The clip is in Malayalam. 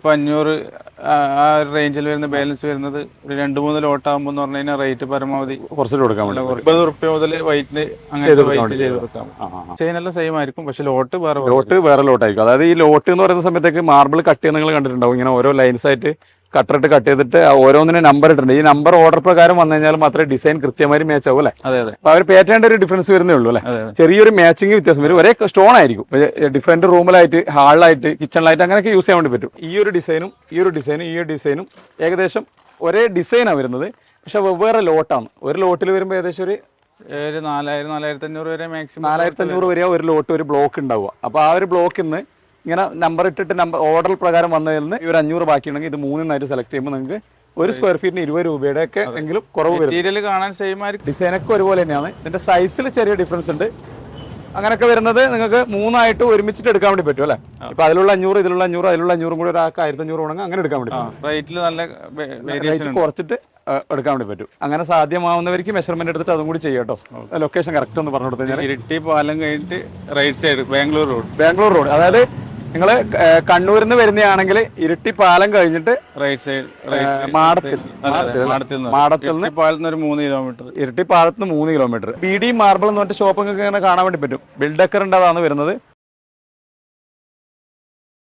ഇപ്പോൾ 500 ആ ഒരു റേഞ്ചിൽ വരുന്ന ബാലൻസ് വരുന്നത് ഒരു 2-3 ലോട്ടാകുമ്പോൾ എന്ന് പറഞ്ഞു കഴിഞ്ഞാൽ റേറ്റ് പരമാവധി കുറച്ചിട്ട് കൊടുക്കാൻ വേണ്ടി 50 റുപ്യ മുതൽ വൈറ്റിന് അങ്ങനെ വൈറ്റ് ചെയ്ത് കൊടുക്കാം. ചെയിനെല്ലാം സെയിം ആയിരിക്കും, പക്ഷെ ലോട്ട് വേറെ ലോട്ടായിരിക്കും. അതായത് ഈ ലോട്ട് എന്ന് പറയുന്ന സമയത്തേക്ക് മാർബിൾ കട്ട് ചെയ്യുന്ന നിങ്ങൾ കണ്ടിട്ടുണ്ടാവും. ഇങ്ങനെ ഓരോ ലൈൻസ് ആയിട്ട് കട്ടറിട്ട് കട്ട് ചെയ്തിട്ട് ഓരോന്നിനും നമ്പർ ഇട്ടുണ്ട്. ഈ നമ്പർ ഓർഡർ പ്രകാരം വന്നു കഴിഞ്ഞാൽ മാത്രമേ ഡിസൈൻ കൃത്യമായി മാച്ച് ആവും അല്ലേ? അതെ അതെ. അപ്പൊ അവർ പേറ്റേണ്ട ഒരു ഡിഫറൻസ് വരുന്നേ ഉള്ളൂ അല്ലേ? ചെറിയൊരു മാച്ചിങ് വ്യത്യാസം വരും. ഒരേ സ്റ്റോൺ ആയിരിക്കും, ഡിഫറെന്റ് റൂമിലായിട്ട്, ഹാളിലായിട്ട്, കിച്ചണിലായിട്ട് അങ്ങനെയൊക്കെ യൂസ് ചെയ്യാൻ വേണ്ടി പറ്റും. ഈ ഒരു ഡിസൈനും ഏകദേശം ഒരേ ഡിസൈനാണ് വരുന്നത്, പക്ഷെ വെവ്വേറെ ലോട്ടാണ്. ഒരു ലോട്ടിൽ വരുമ്പോൾ ഏകദേശം ഒരു 4000-4500 വരെ മാക്സിമം 4500 വരെ ഒരു ലോട്ട് ഒരു ബ്ലോക്ക് ഉണ്ടാവുക. അപ്പോൾ ആ ഒരു ബ്ലോക്കിൽ നിന്ന് ഇങ്ങനെ നമ്പർ ഇട്ടിട്ട് ഓർഡർ പ്രകാരം വന്നതിൽ നിന്ന് ഒരു 500 ബാക്കിയുണ്ടെങ്കിൽ ഇത് 3 സെലക്ട് ചെയ്യുമ്പോൾ നിങ്ങൾക്ക് ഒരു സ്ക്വയർ ഫീറ്റിന് 20 രൂപയുടെ ഒക്കെ എങ്കിലും കുറവ് വരും. മെറ്റീരിയൽ കാണാൻ സെയിം ആയിരിക്കും, ഡിസൈനൊക്കെ ഒരുപോലെ തന്നെയാണ്. ഇതിന്റെ സൈസിൽ ചെറിയ ഡിഫറൻസ് ഉണ്ട്. അങ്ങനെയൊക്കെ വരുന്നത് നിങ്ങൾക്ക് 3 ഒരുമിച്ചിട്ട് എടുക്കാൻ വേണ്ടി പറ്റും അല്ലേ? ഇപ്പൊ അതിലുള്ള 500, ഇതിലുള്ള 500, അതിലുള്ള 500 കൂടി ഒരാൾക്ക് 1500 വേണമെങ്കിൽ അങ്ങനെ എടുക്കാൻ വേണ്ടി പറ്റും. റേറ്റിൽ നല്ല റേറ്റ് കുറച്ചിട്ട് എടുക്കാൻ വേണ്ടി പറ്റും. അങ്ങനെ സാധ്യമാവുന്നവർക്ക് മെഷർമെന്റ് എടുത്തിട്ട് അതും കൂടി ചെയ്യാം കേട്ടോ. ലൊക്കേഷൻ കറക്റ്റ് ഒന്ന് പറഞ്ഞു കൊടുത്തു കഴിഞ്ഞാൽ ഇരിട്ടി പാലം കഴിഞ്ഞിട്ട് റൈറ്റ് സൈഡ് ബാംഗ്ലൂർ റോഡ്. അതായത് നിങ്ങൾ കണ്ണൂരിൽ നിന്ന് വരുന്നതാണെങ്കിൽ ഇരിട്ടി പാലം കഴിഞ്ഞിട്ട് റൈറ്റ് സൈഡ് മാടത്തിൽ നിന്ന് പാലത്തിന് ഒരു 3 കിലോമീറ്റർ, ഇരിട്ടി പാലത്തിന് 3 കിലോമീറ്റർ. BD മാർബിൾ എന്ന് പറഞ്ഞിട്ട് ഷോപ്പ് നിങ്ങൾക്ക് ഇങ്ങനെ കാണാൻ വേണ്ടി പറ്റും. ബിൽഡക്കറിൻ്റെ അതാണ് വരുന്നത്.